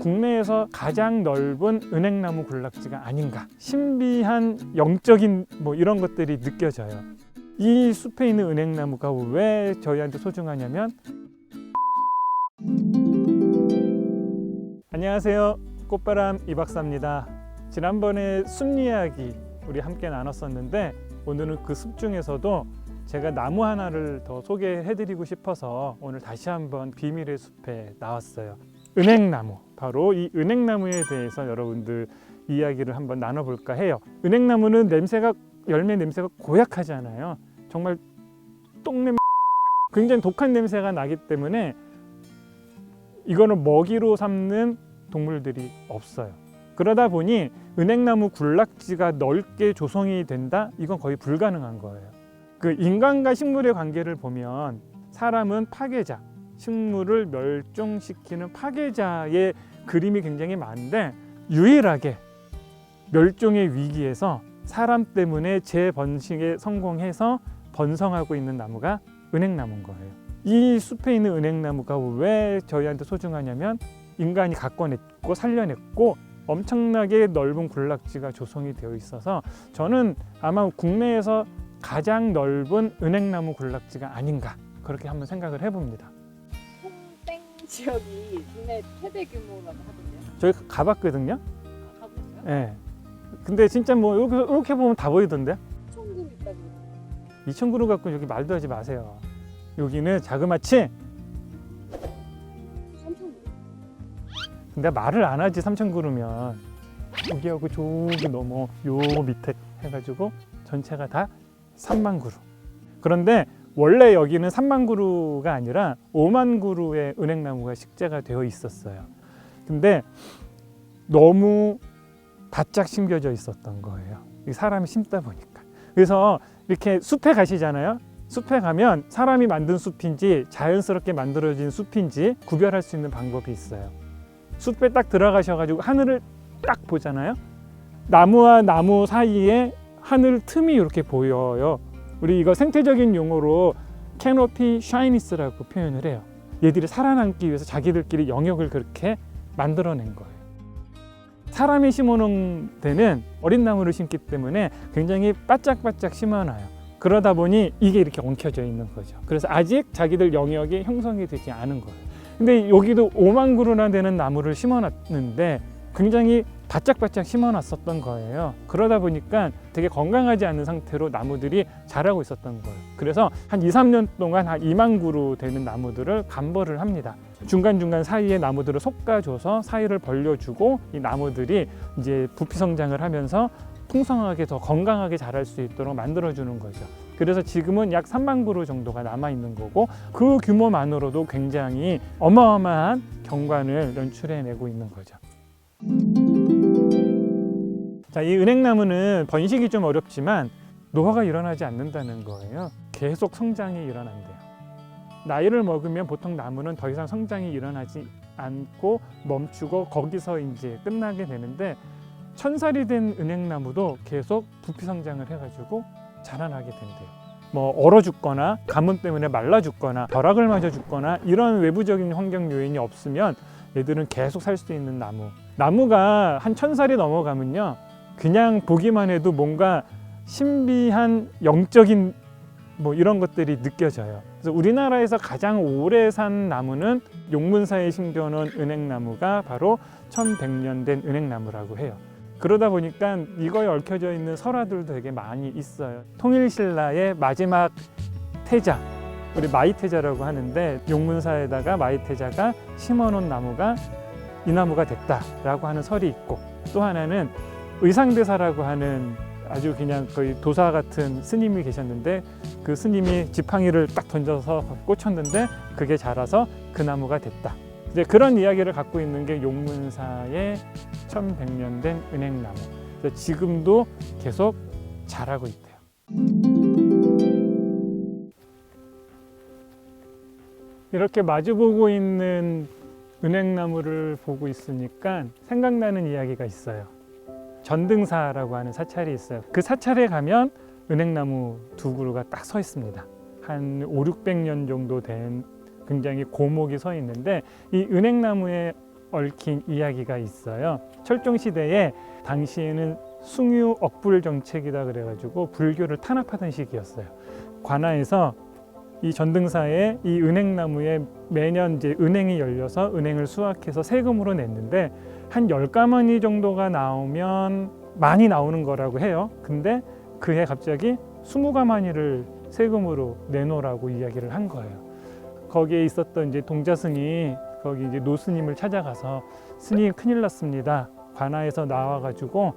국내에서 가장 넓은 은행나무 군락지가 아닌가, 신비한 영적인 이런 것들이 느껴져요. 이 숲에 있는 은행나무가 왜 저희한테 소중하냐면, 안녕하세요, 꽃바람 이박사입니다. 지난번에 숲 이야기 우리 함께 나눴었는데, 오늘은 그 숲 중에서도 제가 나무 하나를 더 소개해드리고 싶어서 오늘 다시 한번 비밀의 숲에 나왔어요. 은행나무, 바로 이 은행나무에 대해서 여러분들 이야기를 한번 나눠볼까 해요. 은행나무는 열매 냄새가 고약하잖아요. 정말 똥냄새, 굉장히 독한 냄새가 나기 때문에 이거는 먹이로 삼는 동물들이 없어요. 그러다 보니 은행나무 군락지가 넓게 조성이 된다? 이건 거의 불가능한 거예요. 그 인간과 식물의 관계를 보면 사람은 파괴자, 식물을 멸종시키는 파괴자의 그림이 굉장히 많은데, 유일하게 멸종의 위기에서 사람 때문에 재번식에 성공해서 번성하고 있는 나무가 은행나무인 거예요. 이 숲에 있는 은행나무가 왜 저희한테 소중하냐면, 인간이 가꿔냈고 살려냈고 엄청나게 넓은 군락지가 조성이 되어 있어서 저는 아마 국내에서 가장 넓은 은행나무 군락지가 아닌가, 그렇게 한번 생각을 해봅니다. 홍땡 지역이 국내 최대 규모라고 하던데요? 저희 가봤거든요. 가보셨어요? 네. 근데 진짜 이렇게 보면 다 보이던데. 2,000그루 있다고. 2,000그루 갖고 여기 말도 하지 마세요. 여기는 자그마치, 3,000그루. 근데 말을 안 하지. 3,000그루면 여기하고 저기 넘어 요 밑에 해가지고 전체가 다 3만 그루. 그런데 원래 여기는 3만 그루가 아니라 5만 그루의 은행나무가 식재가 되어 있었어요. 근데 너무 바짝 심겨져 있었던 거예요. 사람이 심다 보니까. 그래서 이렇게 숲에 가시잖아요. 숲에 가면 사람이 만든 숲인지 자연스럽게 만들어진 숲인지 구별할 수 있는 방법이 있어요. 숲에 딱 들어가셔가지고 하늘을 딱 보잖아요. 나무와 나무 사이에 하늘 틈이 이렇게 보여요. 우리 이거 생태적인 용어로 캐노피 샤이니스라고 표현을 해요. 얘들이 살아남기 위해서 자기들끼리 영역을 그렇게 만들어낸 거예요. 사람이 심어놓은 데는 어린 나무를 심기 때문에 굉장히 바짝바짝 심어놔요. 그러다 보니 이게 이렇게 엉켜져 있는 거죠. 그래서 아직 자기들 영역이 형성이 되지 않은 거예요. 근데 여기도 5만 그루나 되는 나무를 심어놨는데 굉장히 바짝바짝 심어놨었던 거예요. 그러다 보니까 되게 건강하지 않은 상태로 나무들이 자라고 있었던 거예요. 그래서 한 2, 3년 동안 한 2만 그루 되는 나무들을 감벌을 합니다. 중간중간 사이에 나무들을 솎아줘서 사이를 벌려주고 이 나무들이 이제 부피 성장을 하면서 풍성하게 더 건강하게 자랄 수 있도록 만들어주는 거죠. 그래서 지금은 약 3만 그루 정도가 남아있는 거고, 그 규모만으로도 굉장히 어마어마한 경관을 연출해내고 있는 거죠. 자, 이 은행나무는 번식이 좀 어렵지만 노화가 일어나지 않는다는 거예요. 계속 성장이 일어난대요. 나이를 먹으면 보통 나무는 더 이상 성장이 일어나지 않고 멈추고 거기서 이제 끝나게 되는데, 1000살이 된 은행나무도 계속 부피 성장을 해가지고 자라나게 된대요. 얼어 죽거나 가뭄 때문에 말라 죽거나 벼락을 맞아 죽거나 이런 외부적인 환경 요인이 없으면 얘들은 계속 살 수 있는 나무. 나무가 한 1000살이 넘어가면요, 그냥 보기만 해도 뭔가 신비한 영적인 이런 것들이 느껴져요. 그래서 우리나라에서 가장 오래 산 나무는 용문사에 심겨놓은 은행나무가 바로 1100년 된 은행나무라고 해요. 그러다 보니까 이거에 얽혀져 있는 설화들도 되게 많이 있어요. 통일신라의 마지막 태자, 우리 마이태자라고 하는데, 용문사에다가 마이태자가 심어놓은 나무가 이 나무가 됐다라고 하는 설이 있고, 또 하나는 의상대사라고 하는 아주 그냥 거의 도사 같은 스님이 계셨는데, 그 스님이 지팡이를 딱 던져서 꽂혔는데 그게 자라서 그 나무가 됐다. 이제 그런 이야기를 갖고 있는 게 용문사의 1100년 된 은행나무. 지금도 계속 자라고 있대요. 이렇게 마주보고 있는 은행나무를 보고 있으니까 생각나는 이야기가 있어요. 전등사라고 하는 사찰이 있어요. 그 사찰에 가면 은행나무 2그루가 딱 서 있습니다. 한 5, 600년 정도 된 굉장히 고목이 서 있는데, 이 은행나무의 얽힌 이야기가 있어요. 철종시대에 당시에는 숭유 억불 정책이다 그래가지고 불교를 탄압하던 시기였어요. 관아에서 이 전등사에 이 은행나무에 매년 이제 은행이 열려서 은행을 수확해서 세금으로 냈는데 한 10가마니 정도가 나오면 많이 나오는 거라고 해요. 근데 그해 갑자기 20가마니를 세금으로 내놓으라고 이야기를 한 거예요. 거기에 있었던 이제 동자승이 거기 이제 노스님을 찾아가서 스님 큰일 났습니다. 관아에서 나와가지고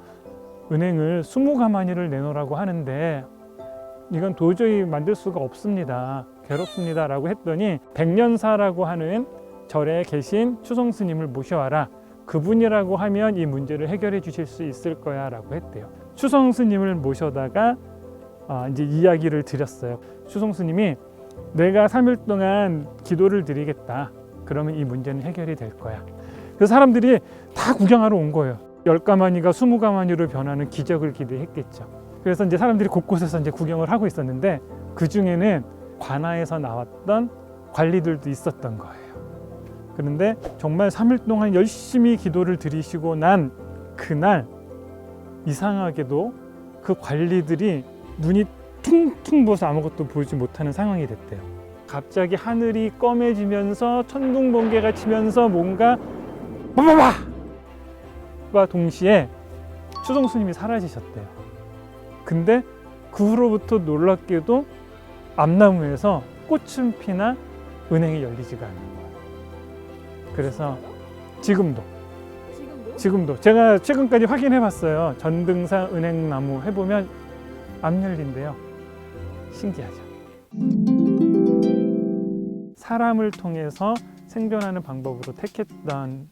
은행을 20가마니를 내놓으라고 하는데 이건 도저히 만들 수가 없습니다. 괴롭습니다. 라고 했더니 백년사라고 하는 절에 계신 추성 스님을 모셔와라. 그분이라고 하면 이 문제를 해결해 주실 수 있을 거야 라고 했대요. 추성 스님을 모셔다가 이제 이야기를 드렸어요. 추성 스님이 내가 3일 동안 기도를 드리겠다. 그러면 이 문제는 해결이 될 거야. 그래서 사람들이 다 구경하러 온 거예요. 10가마니가 20가마니로 변하는 기적을 기대했겠죠. 그래서 이제 사람들이 곳곳에서 이제 구경을 하고 있었는데 그 중에는 관아에서 나왔던 관리들도 있었던 거예요. 그런데 정말 3일 동안 열심히 기도를 드리시고 난 그날 이상하게도 그 관리들이 눈이 퉁퉁 부어서 아무것도 보지 못하는 상황이 됐대요. 갑자기 하늘이 검해지면서 천둥 번개가 치면서 뭔가 빠바바와 동시에 추성 스님이 사라지셨대요. 근데 그 후로부터 놀랍게도 암나무에서 꽃은 피나 은행이 열리지가 않는 거예요. 그래서 지금도 제가 최근까지 확인해 봤어요. 전등사 은행나무 해보면 안 열린대요. 신기하죠. 사람을 통해서 생존하는 방법으로 택했던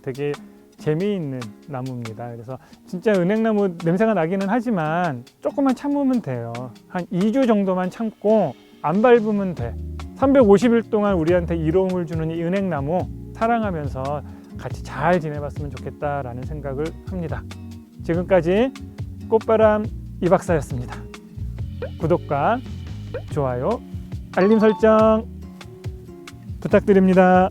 되게 재미있는 나무입니다. 그래서 진짜 은행나무 냄새가 나기는 하지만 조금만 참으면 돼요. 한 2주 정도만 참고 안 밟으면 돼. 350일 동안 우리한테 이로움을 주는 이 은행나무 사랑하면서 같이 잘 지내봤으면 좋겠다라는 생각을 합니다. 지금까지 꽃바람 이 박사였습니다. 구독과 좋아요, 알림 설정 부탁드립니다.